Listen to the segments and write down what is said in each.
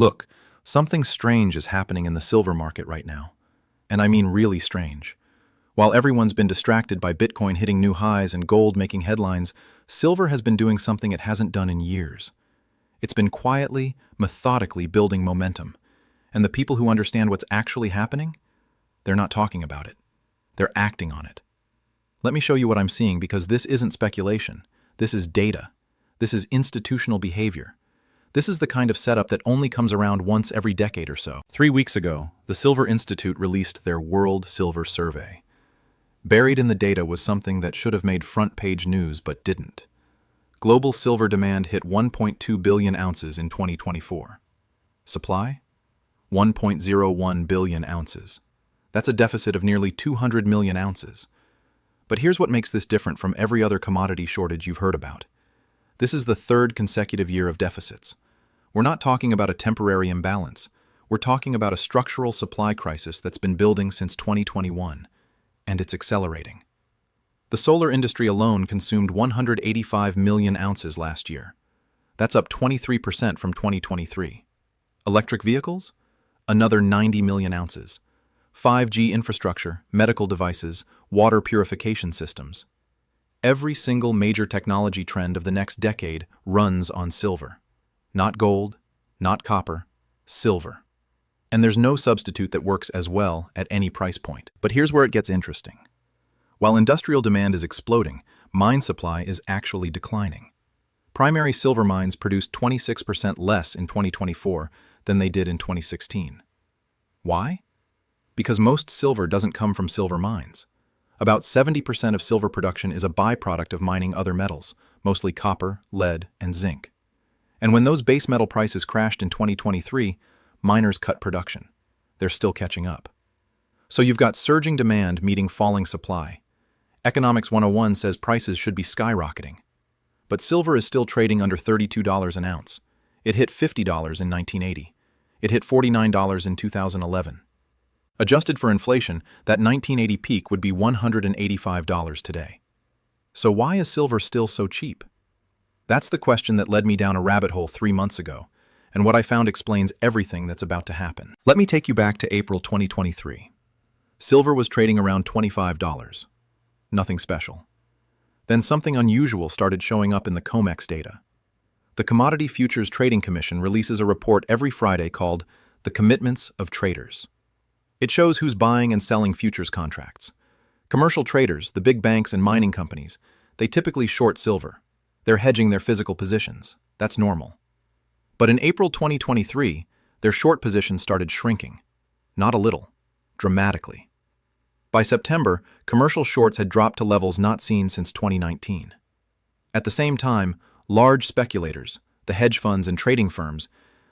Look, something strange is happening in the silver market right now. And I mean really strange. While everyone's been distracted by Bitcoin hitting new highs and gold making headlines, silver has been doing something it hasn't done in years. It's been quietly, methodically building momentum. And the people who understand what's actually happening, they're not talking about it. They're acting on it. Let me show you what I'm seeing, because this isn't speculation. This is data. This is institutional behavior. This is the kind of setup that only comes around once every decade or so. 3 weeks ago, the Silver Institute released their World Silver Survey. Buried in the data was something that should have made front-page news but didn't. Global silver demand hit 1.2 billion ounces in 2024. Supply? 1.01 billion ounces. That's a deficit of nearly 200 million ounces. But here's what makes this different from every other commodity shortage you've heard about. This is the third consecutive year of deficits. We're not talking about a temporary imbalance. We're talking about a structural supply crisis that's been building since 2021, and it's accelerating. The solar industry alone consumed 185 million ounces last year. That's up 23% from 2023. Electric vehicles? Another 90 million ounces. 5G infrastructure, medical devices, water purification systems. Every single major technology trend of the next decade runs on silver. Not gold, not copper, silver. And there's no substitute that works as well at any price point. But here's where it gets interesting. While industrial demand is exploding, mine supply is actually declining. Primary silver mines produced 26% less in 2024 than they did in 2016. Why? Because most silver doesn't come from silver mines. About 70% of silver production is a byproduct of mining other metals, mostly copper, lead, and zinc. And when those base metal prices crashed in 2023, miners cut production. They're still catching up. So you've got surging demand meeting falling supply. Economics 101 says prices should be skyrocketing. But silver is still trading under $32 an ounce. It hit $50 in 1980. It hit $49 in 2011. Adjusted for inflation, that 1980 peak would be $185 today. So why is silver still so cheap? That's the question that led me down a rabbit hole 3 months ago, and what I found explains everything that's about to happen. Let me take you back to April 2023. Silver was trading around $25. Nothing special. Then something unusual started showing up in the COMEX data. The Commodity Futures Trading Commission releases a report every Friday called The Commitments of Traders. It shows who's buying and selling futures contracts. Commercial traders, the big banks and mining companies, they typically short silver. They're hedging their physical positions. That's normal. But in April 2023, their short positions started shrinking. Not a little. Dramatically. By September, commercial shorts had dropped to levels not seen since 2019. At the same time, large speculators, the hedge funds and trading firms,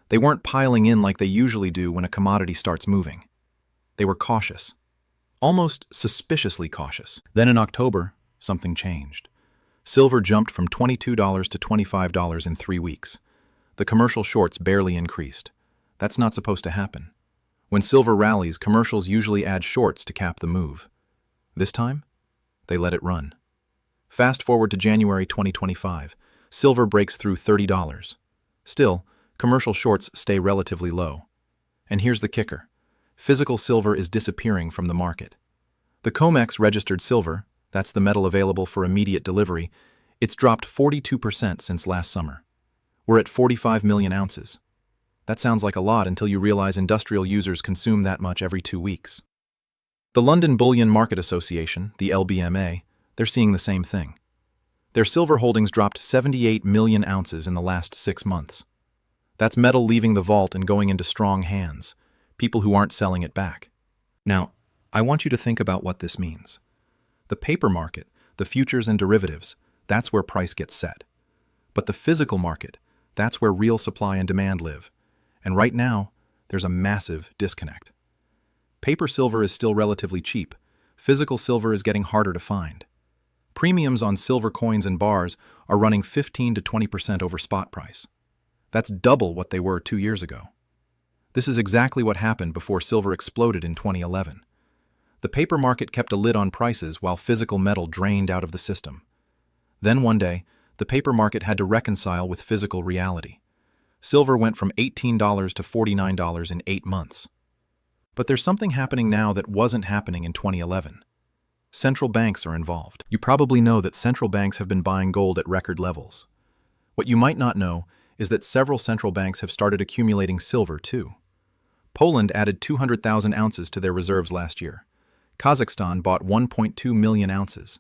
they weren't piling in like they usually do when a commodity starts moving. They were cautious. Almost suspiciously cautious. Then in October, something changed. Silver jumped from $22 to $25 in 3 weeks. The commercial shorts barely increased. That's not supposed to happen. When silver rallies, commercials usually add shorts to cap the move. This time, they let it run. Fast forward to January 2025, silver breaks through $30. Still, commercial shorts stay relatively low. And here's the kicker. Physical silver is disappearing from the market. The COMEX registered silver, that's the metal available for immediate delivery, it's dropped 42% since last summer. We're at 45 million ounces. That sounds like a lot until you realize industrial users consume that much every 2 weeks. The London Bullion Market Association, the LBMA, they're seeing the same thing. Their silver holdings dropped 78 million ounces in the last 6 months. That's metal leaving the vault and going into strong hands. People who aren't selling it back. Now, I want you to think about what this means. The paper market, the futures and derivatives, that's where price gets set. But the physical market, that's where real supply and demand live. And right now, there's a massive disconnect. Paper silver is still relatively cheap. Physical silver is getting harder to find. Premiums on silver coins and bars are running 15 to 20% over spot price. That's double what they were 2 years ago. This is exactly what happened before silver exploded in 2011. The paper market kept a lid on prices while physical metal drained out of the system. Then one day, the paper market had to reconcile with physical reality. Silver went from $18 to $49 in 8 months. But there's something happening now that wasn't happening in 2011. Central banks are involved. You probably know that central banks have been buying gold at record levels. What you might not know is that several central banks have started accumulating silver too. Poland added 200,000 ounces to their reserves last year. Kazakhstan bought 1.2 million ounces.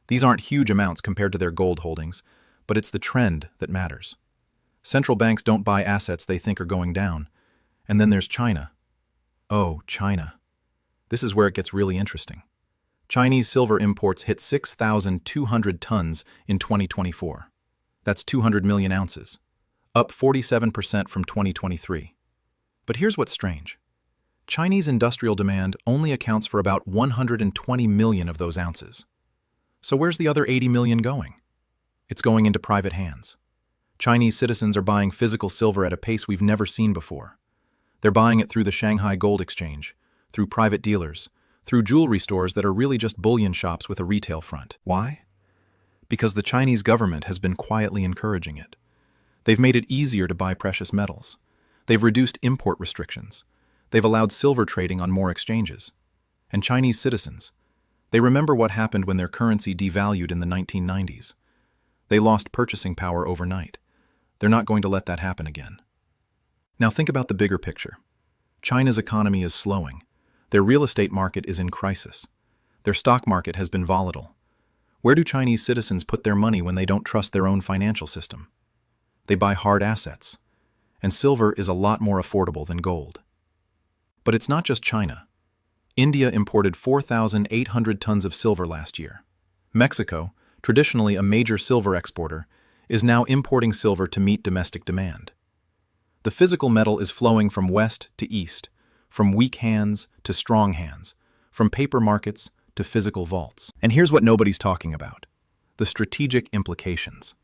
These aren't huge amounts compared to their gold holdings, but it's the trend that matters. Central banks don't buy assets they think are going down. And then there's China. Oh, China. This is where it gets really interesting. Chinese silver imports hit 6,200 tons in 2024. That's 200 million ounces, up 47% from 2023. But here's what's strange. Chinese industrial demand only accounts for about 120 million of those ounces. So where's the other 80 million going? It's going into private hands. Chinese citizens are buying physical silver at a pace we've never seen before. They're buying it through the Shanghai Gold Exchange, through private dealers, through jewelry stores that are really just bullion shops with a retail front. Why? Because the Chinese government has been quietly encouraging it. They've made it easier to buy precious metals. They've reduced import restrictions. They've allowed silver trading on more exchanges. And Chinese citizens, they remember what happened when their currency devalued in the 1990s. They lost purchasing power overnight. They're not going to let that happen again. Now think about the bigger picture. China's economy is slowing. Their real estate market is in crisis. Their stock market has been volatile. Where do Chinese citizens put their money when they don't trust their own financial system? They buy hard assets. And silver is a lot more affordable than gold. But it's not just China. India imported 4,800 tons of silver last year. Mexico, traditionally a major silver exporter, is now importing silver to meet domestic demand. The physical metal is flowing from west to east, from weak hands to strong hands, from paper markets to physical vaults. And here's what nobody's talking about: the strategic implications.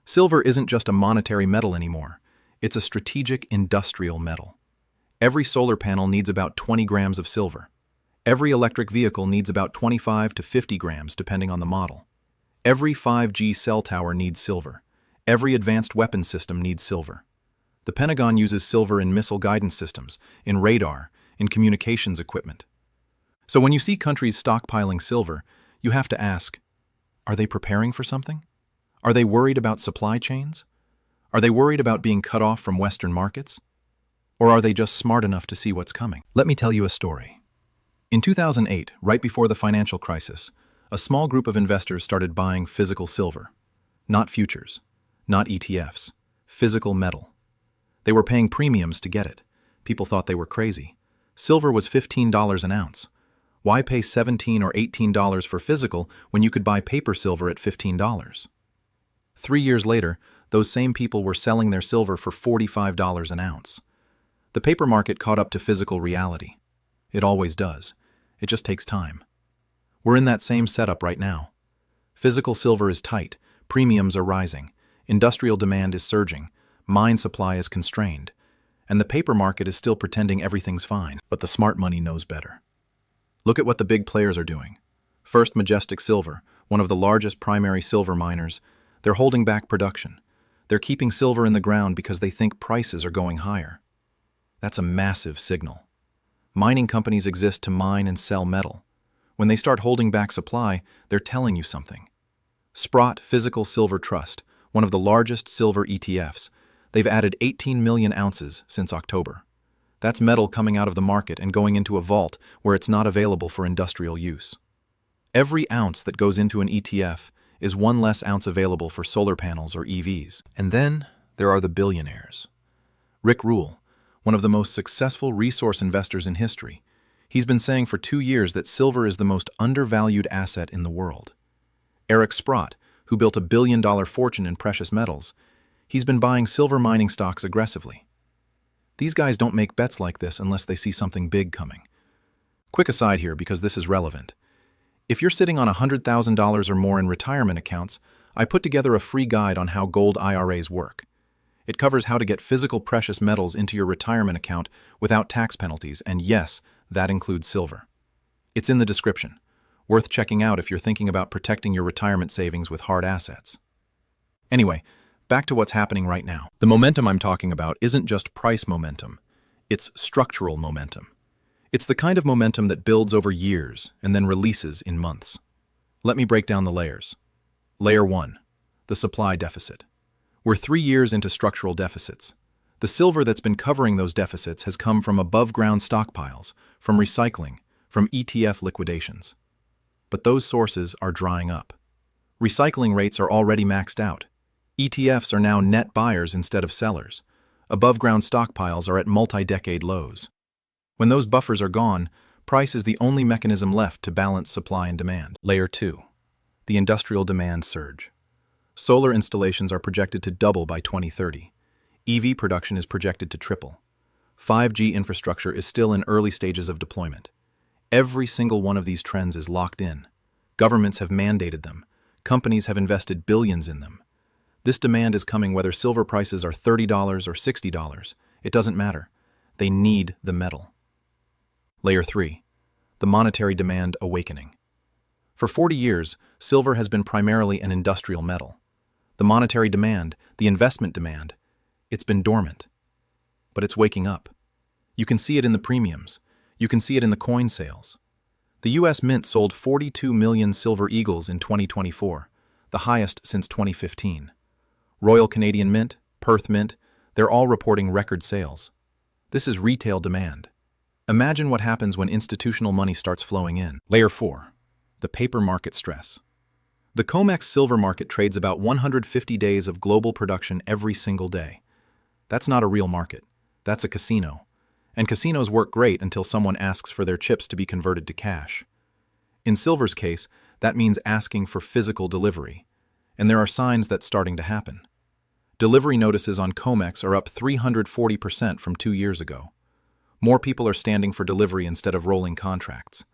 Silver isn't just a monetary metal anymore. It's a strategic industrial metal. Every solar panel needs about 20 grams of silver. Every electric vehicle needs about 25 to 50 grams depending on the model. Every 5G cell tower needs silver. Every advanced weapon system needs silver. The Pentagon uses silver in missile guidance systems, in radar, in communications equipment. So when you see countries stockpiling silver, you have to ask, are they preparing for something? Are they worried about supply chains? Are they worried about being cut off from Western markets? Or are they just smart enough to see what's coming? Let me tell you a story. In 2008, right before the financial crisis, a small group of investors started buying physical silver. Not futures, not ETFs, physical metal. They were paying premiums to get it. People thought they were crazy. Silver was $15 an ounce. Why pay $17 or $18 for physical when you could buy paper silver at $15? 3 years later, those same people were selling their silver for $45 an ounce. The paper market caught up to physical reality. It always does. It just takes time. We're in that same setup right now. Physical silver is tight, premiums are rising, industrial demand is surging, mine supply is constrained, and the paper market is still pretending everything's fine. But the smart money knows better. Look at what the big players are doing. First, Majestic Silver, one of the largest primary silver miners, they're holding back production. They're keeping silver in the ground because they think prices are going higher. That's a massive signal. Mining companies exist to mine and sell metal. When they start holding back supply, they're telling you something. Sprott Physical Silver Trust, one of the largest silver ETFs, they've added 18 million ounces since October. That's metal coming out of the market and going into a vault where it's not available for industrial use. Every ounce that goes into an ETF is one less ounce available for solar panels or EVs. And then there are the billionaires. Rick Rule, one of the most successful resource investors in history, he's been saying for 2 years that silver is the most undervalued asset in the world. Eric Sprott, who built a billion-dollar fortune in precious metals, he's been buying silver mining stocks aggressively. These guys don't make bets like this unless they see something big coming. Quick aside here because this is relevant. If you're sitting on $100,000 or more in retirement accounts, I put together a free guide on how gold IRAs work. It covers how to get physical precious metals into your retirement account without tax penalties, and yes, that includes silver. It's in the description. Worth checking out if you're thinking about protecting your retirement savings with hard assets. Anyway, Back to what's happening right now. The momentum I'm talking about isn't just price momentum. It's structural momentum. It's the kind of momentum that builds over years and then releases in months. Let me break down the layers. Layer 1. The supply deficit. We're 3 years into structural deficits. The silver that's been covering those deficits has come from above-ground stockpiles, from recycling, from ETF liquidations. But those sources are drying up. Recycling rates are already maxed out. ETFs are now net buyers instead of sellers. Above-ground stockpiles are at multi-decade lows. When those buffers are gone, price is the only mechanism left to balance supply and demand. Layer 2. The industrial demand surge. Solar installations are projected to double by 2030. EV production is projected to triple. 5G infrastructure is still in early stages of deployment. Every single one of these trends is locked in. Governments have mandated them. Companies have invested billions in them. This demand is coming whether silver prices are $30 or $60. It doesn't matter. They need the metal. Layer 3. The monetary demand awakening. For 40 years, silver has been primarily an industrial metal. The monetary demand, the investment demand, it's been dormant. But it's waking up. You can see it in the premiums. You can see it in the coin sales. The U.S. Mint sold 42 million silver eagles in 2024, the highest since 2015. Royal Canadian Mint, Perth Mint, they're all reporting record sales. This is retail demand. Imagine what happens when institutional money starts flowing in. Layer 4. The paper market stress. The COMEX silver market trades about 150 days of global production every single day. That's not a real market. That's a casino. And casinos work great until someone asks for their chips to be converted to cash. In silver's case, that means asking for physical delivery. And there are signs that's starting to happen. Delivery notices on COMEX are up 340% from 2 years ago. More people are standing for delivery instead of rolling contracts.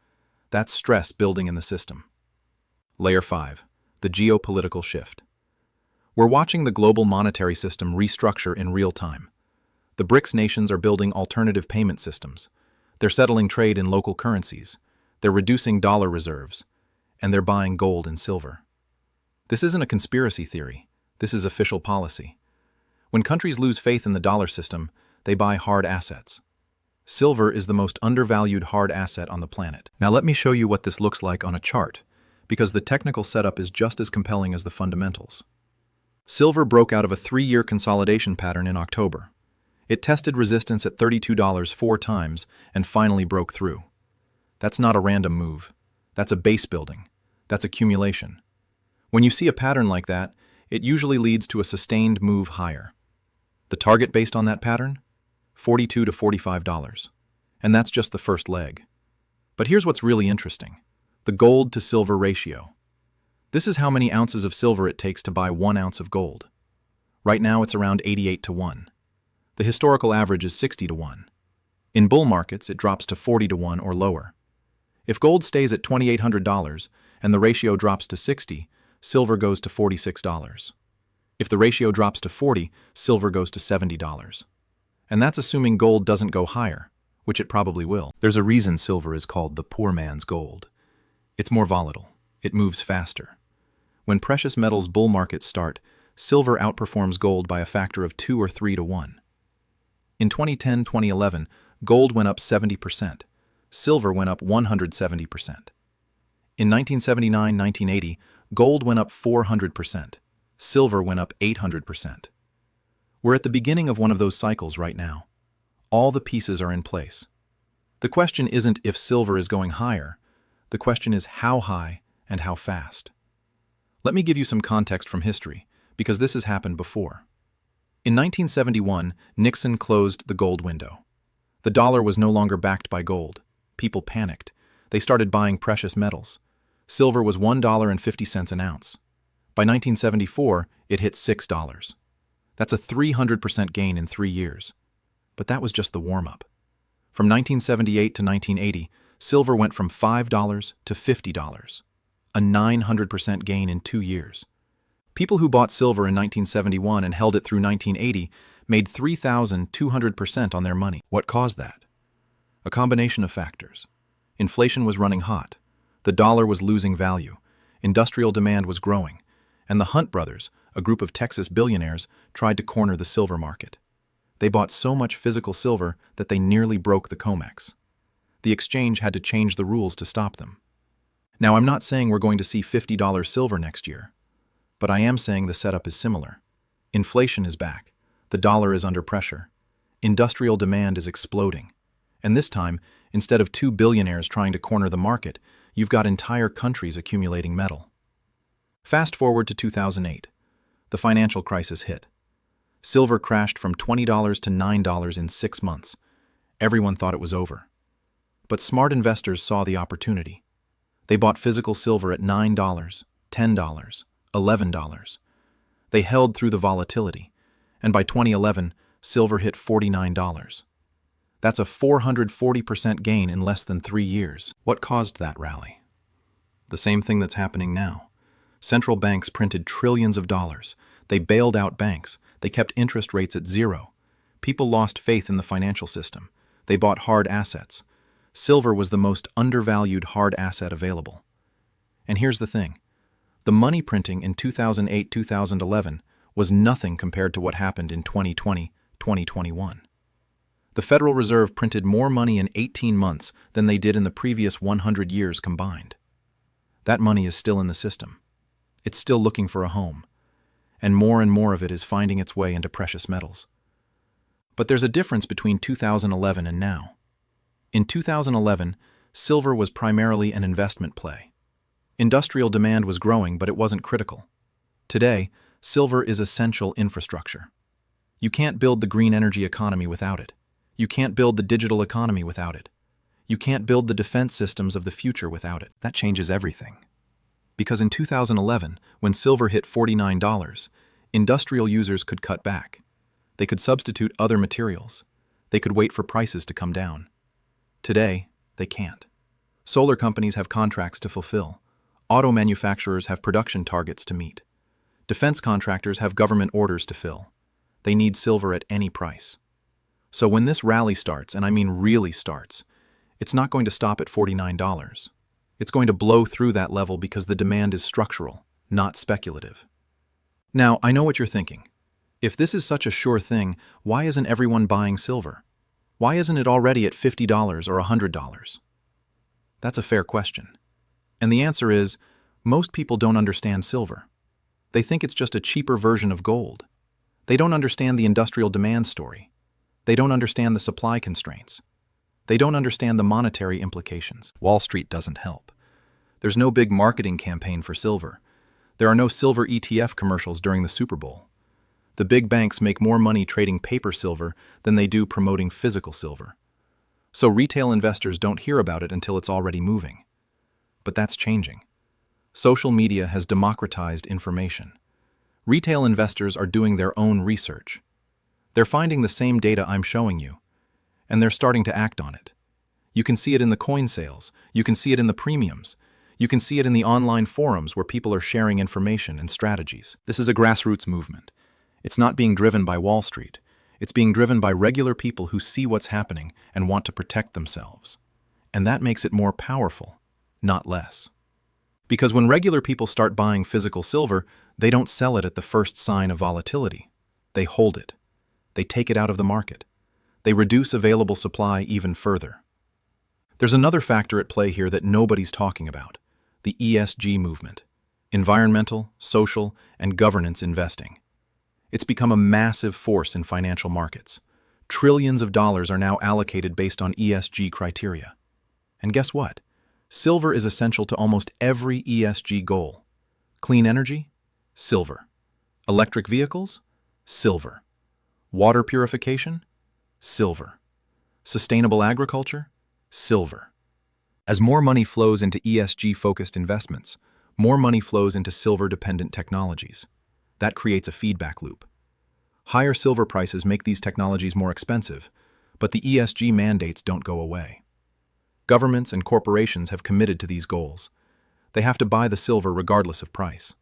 That's stress building in the system. Layer 5. The geopolitical shift. We're watching the global monetary system restructure in real time. The BRICS nations are building alternative payment systems. They're settling trade in local currencies. They're reducing dollar reserves. And they're buying gold and silver. This isn't a conspiracy theory. This is official policy. When countries lose faith in the dollar system, they buy hard assets. Silver is the most undervalued hard asset on the planet. Now let me show you what this looks like on a chart, because the technical setup is just as compelling as the fundamentals. Silver broke out of a 3-year consolidation pattern in October. It tested resistance at $32 4 times and finally broke through. That's not a random move. That's a base building. That's accumulation. When you see a pattern like that, it usually leads to a sustained move higher. The target based on that pattern? $42 to $45. And that's just the first leg. But here's what's really interesting. The gold to silver ratio. This is how many ounces of silver it takes to buy 1 ounce of gold. Right now it's around 88 to 1. The historical average is 60 to 1. In bull markets, it drops to 40 to 1 or lower. If gold stays at $2,800 and the ratio drops to 60, silver goes to $46. If the ratio drops to 40, silver goes to $70. And that's assuming gold doesn't go higher, which it probably will. There's a reason silver is called the poor man's gold. It's more volatile. It moves faster. When precious metals bull markets start, silver outperforms gold by a factor of 2 or 3 to 1. In 2010-2011, gold went up 70%. Silver went up 170%. In 1979-1980, gold went up 400%. Silver went up 800%. We're at the beginning of one of those cycles right now. All the pieces are in place. The question isn't if silver is going higher. The question is how high and how fast. Let me give you some context from history, because this has happened before. In 1971, Nixon closed the gold window. The dollar was no longer backed by gold. People panicked. They started buying precious metals. Silver was $1.50 an ounce. By 1974, it hit $6. That's a 300% gain in 3 years. But that was just the warm-up. From 1978 to 1980, silver went from $5 to $50. A 900% gain in 2 years. People who bought silver in 1971 and held it through 1980 made 3,200% on their money. What caused that? A combination of factors. Inflation was running hot. The dollar was losing value. Industrial demand was growing. And the Hunt brothers, a group of Texas billionaires, tried to corner the silver market. They bought so much physical silver that they nearly broke the COMEX. The exchange had to change the rules to stop them. Now, I'm not saying we're going to see $50 silver next year, but I am saying the setup is similar. Inflation is back. The dollar is under pressure. Industrial demand is exploding. And this time, instead of two billionaires trying to corner the market, you've got entire countries accumulating metal. Fast forward to 2008. The financial crisis hit. Silver crashed from $20 to $9 in 6 months. Everyone thought it was over. But smart investors saw the opportunity. They bought physical silver at $9, $10, $11. They held through the volatility, and by 2011, silver hit $49. That's a 440% gain in less than 3 years. What caused that rally? The same thing that's happening now. Central banks printed trillions of dollars. They bailed out banks. They kept interest rates at zero. People lost faith in the financial system. They bought hard assets. Silver was the most undervalued hard asset available. And here's the thing. The money printing in 2008-2011 was nothing compared to what happened in 2020-2021. The Federal Reserve printed more money in 18 months than they did in the previous 100 years combined. That money is still in the system. It's still looking for a home. And more of it is finding its way into precious metals. But there's a difference between 2011 and now. In 2011, silver was primarily an investment play. Industrial demand was growing, but it wasn't critical. Today, silver is essential infrastructure. You can't build the green energy economy without it. You can't build the digital economy without it. You can't build the defense systems of the future without it. That changes everything. Because in 2011, when silver hit $49, industrial users could cut back. They could substitute other materials. They could wait for prices to come down. Today, they can't. Solar companies have contracts to fulfill. Auto manufacturers have production targets to meet. Defense contractors have government orders to fill. They need silver at any price. So when this rally starts, and I mean really starts, it's not going to stop at $49. It's going to blow through that level because the demand is structural, not speculative. Now, I know what you're thinking. If this is such a sure thing, why isn't everyone buying silver? Why isn't it already at $50 or $100? That's a fair question. And the answer is, most people don't understand silver. They think it's just a cheaper version of gold. They don't understand the industrial demand story. They don't understand the supply constraints. They don't understand the monetary implications. Wall Street doesn't help. There's no big marketing campaign for silver. There are no silver ETF commercials during the Super Bowl. The big banks make more money trading paper silver than they do promoting physical silver. So retail investors don't hear about it until it's already moving. But that's changing. Social media has democratized information. Retail investors are doing their own research. They're finding the same data I'm showing you, and they're starting to act on it. You can see it in the coin sales. You can see it in the premiums. You can see it in the online forums where people are sharing information and strategies. This is a grassroots movement. It's not being driven by Wall Street. It's being driven by regular people who see what's happening and want to protect themselves. And that makes it more powerful, not less. Because when regular people start buying physical silver, they don't sell it at the first sign of volatility. They hold it. They take it out of the market. They reduce available supply even further. There's another factor at play here that nobody's talking about: the ESG movement, environmental, social, and governance investing. It's become a massive force in financial markets. Trillions of dollars are now allocated based on ESG criteria. And guess what? Silver is essential to almost every ESG goal. Clean energy? Silver. Electric vehicles? Silver. Water purification? Silver. Sustainable agriculture? Silver. As more money flows into ESG-focused investments, more money flows into silver-dependent technologies. That creates a feedback loop. Higher silver prices make these technologies more expensive, but the ESG mandates don't go away. Governments and corporations have committed to these goals. They have to buy the silver regardless of price.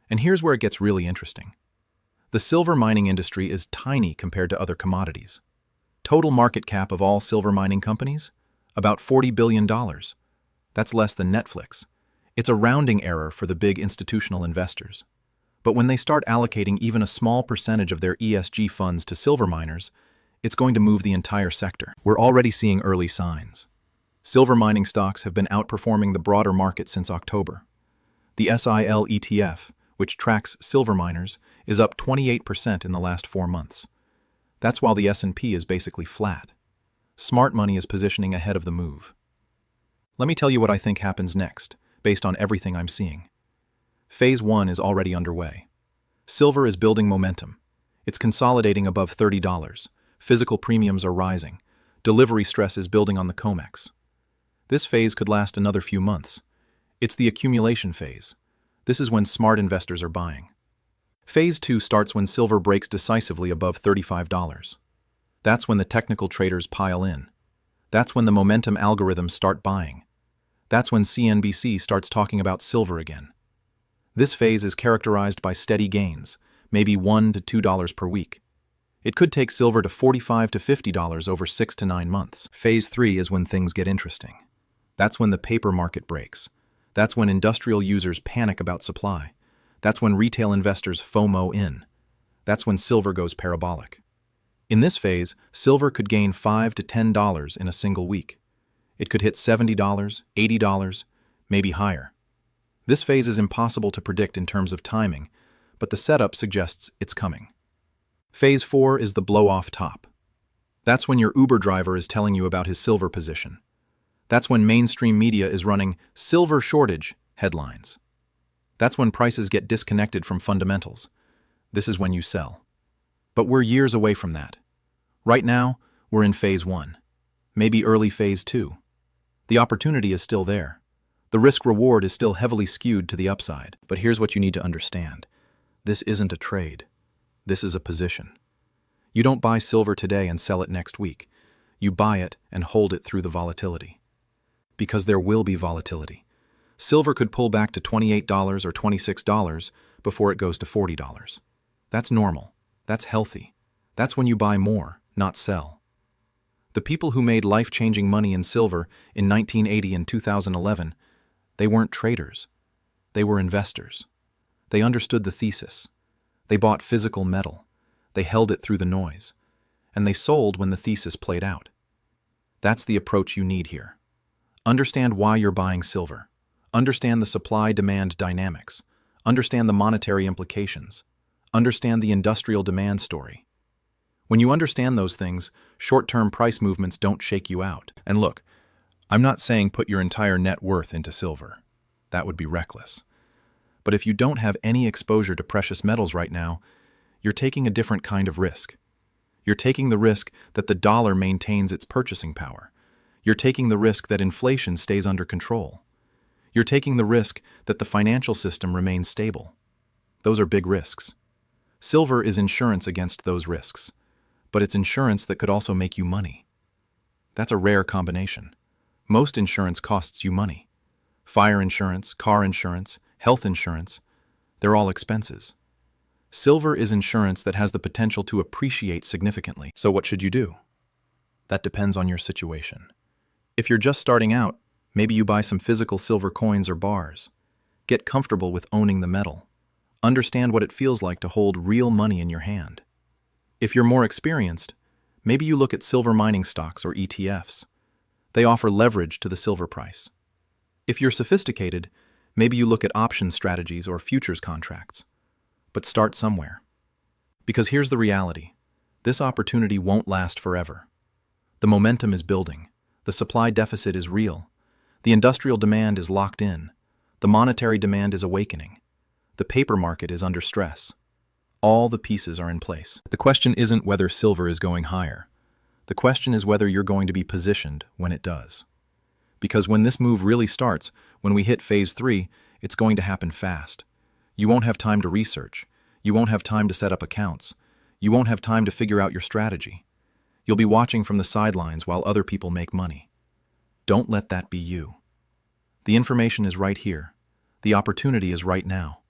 And here's where it gets really interesting. The silver mining industry is tiny compared to other commodities. Total market cap of all silver mining companies? About $40 billion. That's less than Netflix. It's a rounding error for the big institutional investors. But when they start allocating even a small percentage of their ESG funds to silver miners, it's going to move the entire sector. We're already seeing early signs. Silver mining stocks have been outperforming the broader market since October. The SIL ETF, which tracks silver miners, is up 28% in the last 4 months. That's while the S&P is basically flat. Smart money is positioning ahead of the move. Let me tell you what I think happens next, based on everything I'm seeing. Phase 1 is already underway. Silver is building momentum. It's consolidating above $30. Physical premiums are rising. Delivery stress is building on the COMEX. This phase could last another few months. It's the accumulation phase. This is when smart investors are buying. Phase 2 starts when silver breaks decisively above $35. That's when the technical traders pile in. That's when the momentum algorithms start buying. That's when CNBC starts talking about silver again. This phase is characterized by steady gains, maybe $1 to $2 per week. It could take silver to $45 to $50 over 6 to 9 months. Phase 3 is when things get interesting. That's when the paper market breaks. That's when industrial users panic about supply. That's when retail investors FOMO in. That's when silver goes parabolic. In this phase, silver could gain $5 to $10 in a single week. It could hit $70, $80, maybe higher. This phase is impossible to predict in terms of timing, but the setup suggests it's coming. Phase 4 is the blow-off top. That's when your Uber driver is telling you about his silver position. That's when mainstream media is running "silver shortage" headlines. That's when prices get disconnected from fundamentals. This is when you sell. But we're years away from that. Right now, we're in phase 1, maybe early phase 2. The opportunity is still there. The risk-reward is still heavily skewed to the upside. But here's what you need to understand. This isn't a trade. This is a position. You don't buy silver today and sell it next week. You buy it and hold it through the volatility. Because there will be volatility. Silver could pull back to $28 or $26 before it goes to $40. That's normal. That's healthy. That's when you buy more, not sell. The people who made life-changing money in silver in 1980 and 2011, they weren't traders. They were investors. They understood the thesis. They bought physical metal. They held it through the noise. And they sold when the thesis played out. That's the approach you need here. Understand why you're buying silver. Understand the supply-demand dynamics. Understand the monetary implications. Understand the industrial demand story. When you understand those things, short-term price movements don't shake you out. And look, I'm not saying put your entire net worth into silver. That would be reckless. But if you don't have any exposure to precious metals right now, you're taking a different kind of risk. You're taking the risk that the dollar maintains its purchasing power. You're taking the risk that inflation stays under control. You're taking the risk that the financial system remains stable. Those are big risks. Silver is insurance against those risks, but it's insurance that could also make you money. That's a rare combination. Most insurance costs you money. Fire insurance, car insurance, health insurance, they're all expenses. Silver is insurance that has the potential to appreciate significantly. So what should you do? That depends on your situation. If you're just starting out, maybe you buy some physical silver coins or bars. Get comfortable with owning the metal. Understand what it feels like to hold real money in your hand. If you're more experienced, maybe you look at silver mining stocks or ETFs. They offer leverage to the silver price. If you're sophisticated, maybe you look at option strategies or futures contracts. But start somewhere. Because here's the reality. This opportunity won't last forever. The momentum is building. The supply deficit is real. The industrial demand is locked in. The monetary demand is awakening. The paper market is under stress. All the pieces are in place. The question isn't whether silver is going higher. The question is whether you're going to be positioned when it does. Because when this move really starts, when we hit phase 3, it's going to happen fast. You won't have time to research. You won't have time to set up accounts. You won't have time to figure out your strategy. You'll be watching from the sidelines while other people make money. Don't let that be you. The information is right here. The opportunity is right now.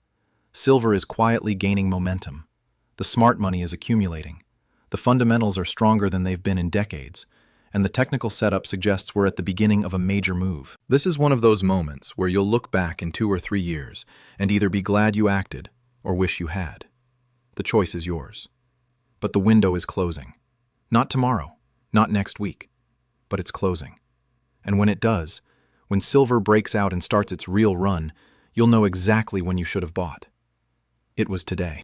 Silver is quietly gaining momentum. The smart money is accumulating. The fundamentals are stronger than they've been in decades, and the technical setup suggests we're at the beginning of a major move. This is one of those moments where you'll look back in 2 or 3 years and either be glad you acted or wish you had. The choice is yours. But the window is closing. Not tomorrow, not next week, but it's closing. And when it does, when silver breaks out and starts its real run, you'll know exactly when you should have bought. It was today.